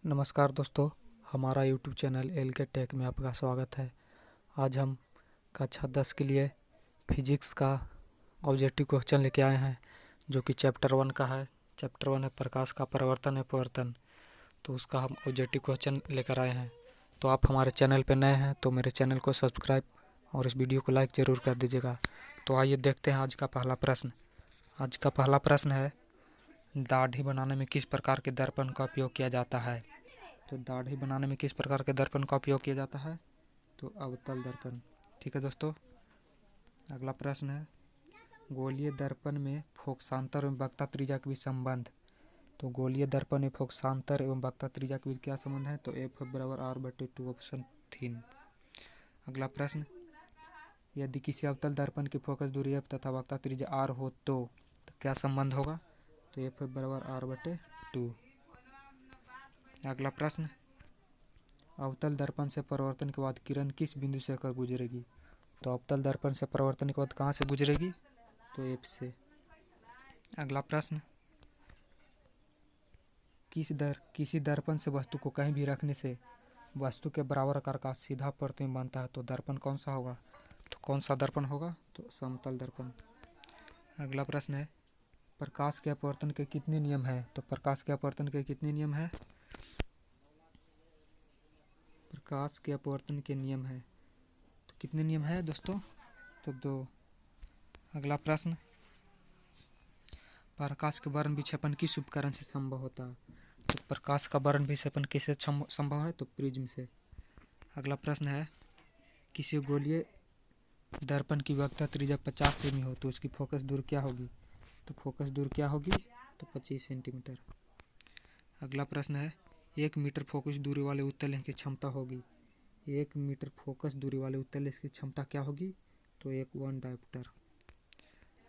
नमस्कार दोस्तों, हमारा यूट्यूब चैनल एल के टेक में आपका स्वागत है। आज हम कक्षा 10 के लिए फिजिक्स का ऑब्जेक्टिव क्वेश्चन लेके आए हैं, जो कि चैप्टर 1 का है। चैप्टर 1 है प्रकाश का परावर्तन अपवर्तन। तो उसका हम ऑब्जेक्टिव क्वेश्चन लेकर आए हैं। तो आप हमारे चैनल पर नए हैं तो मेरे चैनल को सब्सक्राइब और इस वीडियो को लाइक ज़रूर कर दीजिएगा। तो आइए देखते हैं आज का पहला प्रश्न। आज का पहला प्रश्न है, दाढ़ी बनाने में किस प्रकार के दर्पण का उपयोग किया जाता है। तो दाढ़ी बनाने में किस प्रकार के दर्पण का उपयोग किया जाता है, तो अवतल दर्पण। ठीक है दोस्तों, अगला प्रश्न है, गोलीय दर्पण में फोकसांतर एवं वक्रता त्रिज्या के बीच संबंध। तो गोलीय दर्पण में फोकसांतर एवं वक्रता त्रिज्या के बीच क्या संबंध है, तो F बराबर R/2 ऑप्शन 3। अगला प्रश्न, यदि किसी अवतल दर्पण की फोकस दूरी F तथा वक्रता त्रिज्या R हो तो क्या संबंध होगा, तो F बराबर R/2। अगला प्रश्न, अवतल दर्पण से परावर्तन के बाद किरण किस बिंदु से होकर गुजरेगी। तो अवतल दर्पण से परावर्तन के बाद कहाँ से गुजरेगी, तो F से। अगला प्रश्न, किसी दर्पण से वस्तु को कहीं भी रखने से वस्तु के बराबर आकार का सीधा प्रतिबिंब बनता है, तो दर्पण कौन सा होगा, तो कौन सा दर्पण होगा, तो समतल दर्पण। अगला प्रश्न है, प्रकाश के अपवर्तन के कितने नियम हैं। तो प्रकाश के अपवर्तन के कितने नियम हैं, प्रकाश के अपवर्तन के नियम है, तो कितने नियम है दोस्तों, तो 2। अगला प्रश्न, प्रकाश के वर्ण विक्षेपण किस उपकरण से संभव होता है। तो प्रकाश का वर्ण विक्षेपण किससे संभव है, तो प्रिज्म से। अगला प्रश्न है, किसी गोलीय दर्पण की वक्रता त्रिज्या 50 सेमी हो तो उसकी फोकस दूर क्या होगी, तो फोकस दूर क्या होगी, तो 25 सेंटीमीटर। अगला प्रश्न है, 1 मीटर फोकस दूरी वाले उत्तल लेंस की क्षमता होगी। 1 मीटर फोकस दूरी वाले उत्तल लेंस की क्षमता क्या होगी, तो 1 डायोप्टर।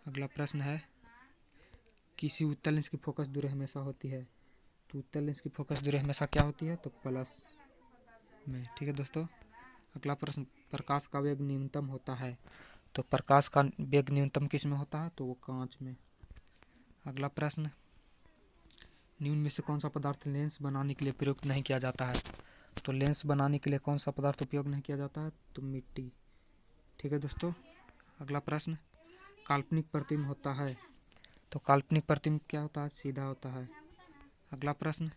अगला प्रश्न है, किसी उत्तल लेंस की फोकस दूरी हमेशा होती है। तो उत्तल लेंस की फोकस दूरी हमेशा क्या होती है, तो प्लस में। ठीक है दोस्तों। अगला प्रश्न, प्रकाश का वेग न्यूनतम होता है। तो प्रकाश का वेग न्यूनतम किस में होता है, तो वो कांच में। अगला प्रश्न, निम्न में से कौन सा पदार्थ लेंस बनाने के लिए प्रयुक्त नहीं किया जाता है। तो लेंस बनाने के लिए कौन सा पदार्थ उपयोग नहीं किया जाता है, तो मिट्टी। ठीक है दोस्तों। अगला प्रश्न, काल्पनिक प्रतिबिंब होता है। तो काल्पनिक प्रतिबिंब क्या होता है, सीधा होता है। अगला प्रश्न,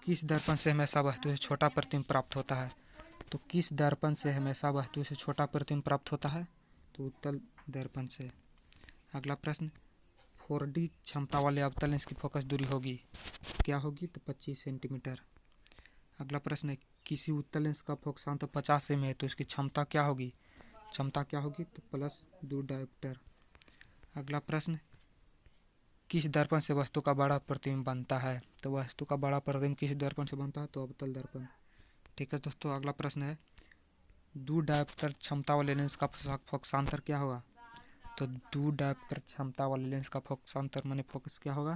किस दर्पण से हमेशा वस्तु से छोटा प्रतिबिंब प्राप्त होता है। तो किस दर्पण से हमेशा वस्तु से छोटा प्रतिबिंब प्राप्त होता है, तो उत्तल दर्पण से। अगला प्रश्न, 4D क्षमता वाले अवतल लेंस की फोकस दूरी होगी, क्या होगी, तो 25 सेंटीमीटर। अगला प्रश्न है, किसी उत्तल लेंस का फोकसांतर 50 सेमी है तो उसकी क्षमता क्या होगी, तो +2 डायोप्टर। अगला प्रश्न, किस दर्पण से वस्तु का बड़ा प्रतिबिंब बनता है। तो वस्तु का बड़ा प्रतिबिंब किस दर्पण से बनता है, तो अवतल दर्पण। ठीक है दोस्तों। अगला प्रश्न है, 2 डायोप्टर क्षमता वाले लेंस का फोकसांतर क्या होगा। तो 2 डायोप्टर क्षमता वाले लेंस का फोकसांतर माने फोकस क्या होगा,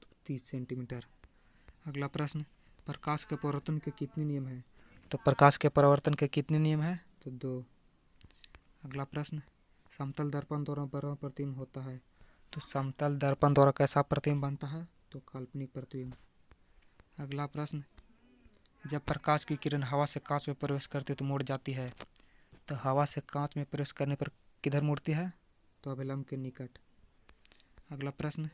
तो 30 सेंटीमीटर। अगला प्रश्न, प्रकाश के परावर्तन के कितने नियम हैं। तो प्रकाश के परावर्तन के कितने नियम हैं, तो 2। अगला प्रश्न, समतल दर्पण द्वारा बड़ा प्रतिबिंब होता है। तो समतल दर्पण द्वारा कैसा प्रतिबिंब बनता है, तो काल्पनिक प्रतिबिंब। अगला प्रश्न, जब प्रकाश की किरण हवा से कांच में प्रवेश करती है तो मुड़ जाती है। तो हवा से कांच में प्रवेश करने पर किधर मुड़ती है, तो अभिलंब के निकट। अगला प्रश्न,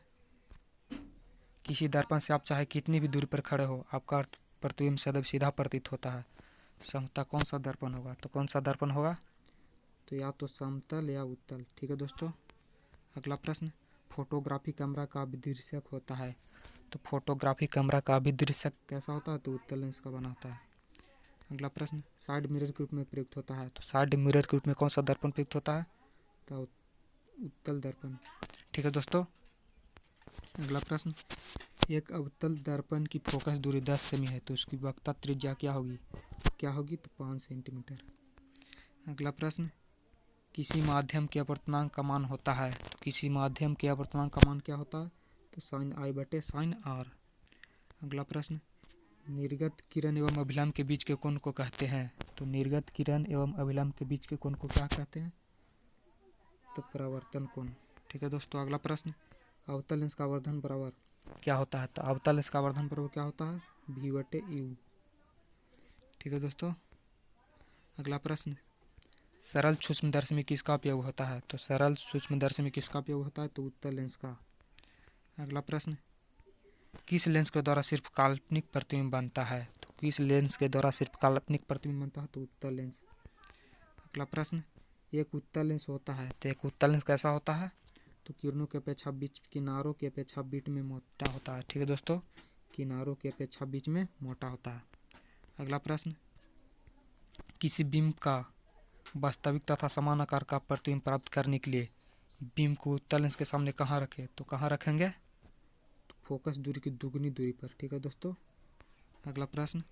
किसी दर्पण से आप चाहे कितनी भी दूरी पर खड़े हो आपका प्रतिबिंब सदैव सीधा प्रतीत होता है। समतल कौन सा दर्पण होगा, तो कौन सा दर्पण होगा, तो या तो समतल या उत्तल। ठीक है दोस्तों। अगला प्रश्न, फोटोग्राफी कैमरा का अभिदृश्यक होता है। तो फोटोग्राफी कैमरा का अभिदृश्यक कैसा होता है, तो उत्तल लेंस का बना होता है। अगला प्रश्न, साइड मिरर के रूप में प्रयुक्त होता है। तो साइड मिरर के रूप में कौन सा दर्पण प्रयुक्त होता है, तो उत्तल दर्पण। ठीक है दोस्तों। अगला प्रश्न, एक अवतल दर्पण की फोकस दूरी 10 सेमी है तो उसकी वक्रता त्रिज्या क्या होगी, तो 5 सेंटीमीटर। अगला प्रश्न, किसी माध्यम के अपवर्तनांक का मान होता है। तो किसी माध्यम के अपवर्तनांक का मान क्या होता है, तो sin I/sin R। अगला प्रश्न, निर्गत किरण एवं अभिलंब के बीच के कोण को कहते हैं। तो निर्गत किरण एवं अभिलंब के बीच के कोण को क्या कहते हैं, तो परावर्तन कोण। ठीक है दोस्तों। अगला प्रश्न, अवतल लेंस का आवर्धन बराबर क्या होता है, तो अवतल लेंस का आवर्धन प्रभाव क्या होता है, V/U। ठीक है दोस्तों, अगला प्रश्न, सरल सूक्ष्मदर्शी में किसका उपयोग होता है, तो सरल सूक्ष्मदर्शी में किसका उपयोग होता है, तो उत्तल लेंस का। अगला प्रश्न, किस लेंस के द्वारा सिर्फ काल्पनिक प्रतिबिंब बनता है, तो किस लेंस के द्वारा सिर्फ काल्पनिक प्रतिबिंब बनता है, तो उत्तल लेंस। अगला प्रश्न, एक उत्तल लेंस होता है, तो एक उत्तल लेंस कैसा होता है, तो किरणों की अपेक्षा बीच किनारों की अपेक्षा बीच में मोटा होता है। ठीक है दोस्तों, किनारों की अपेक्षा बीच में मोटा होता है। अगला प्रश्न, किसी बिंब का वास्तविक तथा समान आकार का प्रतिबिंब प्राप्त करने के लिए बिंब को उत्तल लेंस के सामने कहाँ रखें, तो कहाँ रखेंगे, तो फोकस दूरी की दुगनी दूरी पर। ठीक है दोस्तों, अगला प्रश्न,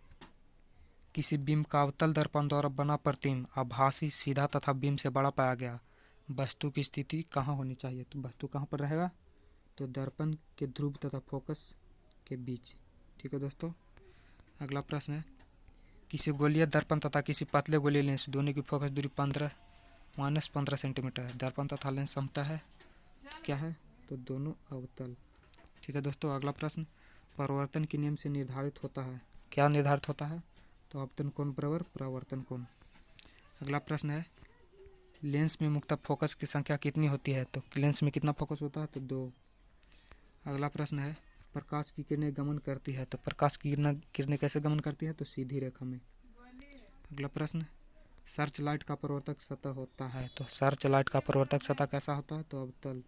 किसी बिंब का अवतल दर्पण द्वारा बना प्रतिबिंब आभासी, सीधा तथा बिंब से बड़ा पाया गया वस्तु की स्थिति कहाँ होनी चाहिए, तो वस्तु कहाँ पर रहेगा, तो दर्पण के ध्रुव तथा फोकस के बीच। ठीक है दोस्तों, अगला प्रश्न है, किसी गोलीय दर्पण तथा किसी पतले गोलीय लेंस दोनों की फोकस दूरी -15 सेंटीमीटर है। दर्पण तथा लेंस समतल है, क्या है, तो दोनों अवतल। ठीक है दोस्तों, अगला प्रश्न, परावर्तन के नियम से निर्धारित होता है, क्या निर्धारित होता है, तो आपतन कोण बराबर परावर्तन कोण। अगला प्रश्न है, लेंस में मुक्त फोकस की संख्या कितनी होती है, तो लेंस में कितना फोकस होता है, तो 2। अगला प्रश्न है, प्रकाश की किरणें गमन करती है, तो प्रकाश की किरणें कैसे गमन करती है, तो सीधी रेखा में। अगला प्रश्न, सर्च लाइट का परावर्तक सतह होता है, तो सर्च लाइट का परावर्तक सतह कैसा होता है, तो अवतल।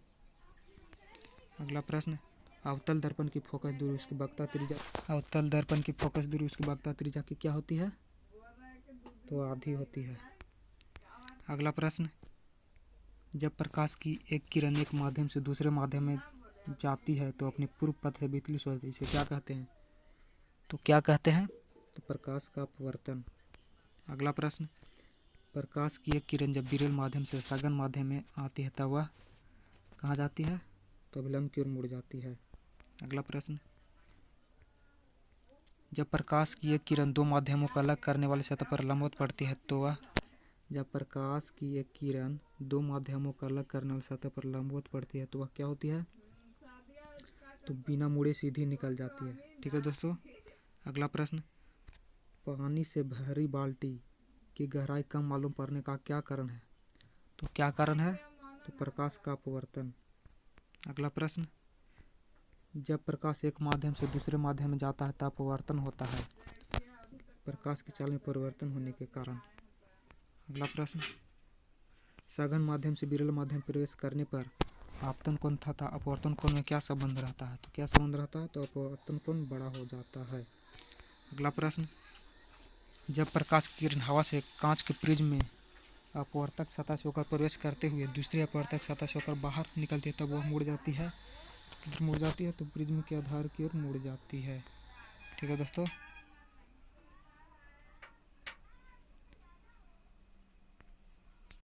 अगला प्रश्न, अवतल दर्पण की फोकस दूरी उसकी वक्रता त्रिज्या, अवतल दर्पण की फोकस दूरी उसकी वक्रता त्रिज्या की क्या होती है, तो आधी होती है। अगला प्रश्न, जब प्रकाश की एक किरण एक माध्यम से दूसरे माध्यम में जाती है तो अपने पूर्व पथ से विचलित होती है, इसे क्या कहते हैं, तो क्या कहते हैं, तो प्रकाश का अपवर्तन। अगला प्रश्न, प्रकाश की एक किरण जब विरल माध्यम से सघन माध्यम में आती है तब वह कहाँ जाती है, तो अभिलंब की ओर मुड़ जाती है। अगला प्रश्न, जब प्रकाश की एक किरण दो माध्यमों को अलग करने वाली सतह पर लंबवत पड़ती है तो वह, जब प्रकाश की एक किरण दो माध्यमों को अलग करने वाली सतह पर लंबवत पड़ती है तो वह क्या होती है, तो बिना मुड़े सीधी निकल जाती है। ठीक है दोस्तों, अगला प्रश्न, पानी से भरी बाल्टी की गहराई कम मालूम पड़ने का क्या कारण है, तो क्या कारण है, तो प्रकाश का अपवर्तन। अगला प्रश्न, जब प्रकाश एक माध्यम से दूसरे माध्यम में जाता है तब अपवर्तन होता है, प्रकाश की चाल में परिवर्तन होने के कारण। अगला प्रश्न, सघन माध्यम से विरल माध्यम प्रवेश करने पर आपतन कोण तथा अपवर्तन कोण में क्या संबंध रहता है, तो क्या संबंध रहता है, तो अपवर्तन कोण बड़ा हो जाता है। अगला प्रश्न, जब प्रकाश की किरण हवा से कांच के प्रिज्म में अपवर्तक सतह से होकर प्रवेश करते हुए दूसरी अपवर्तक सतह से होकर बाहर निकलती है तब वह मुड़ जाती है, किधर मुड़ जाती है, तो प्रिज्म के आधार की ओर मुड़ जाती है। ठीक है दोस्तों।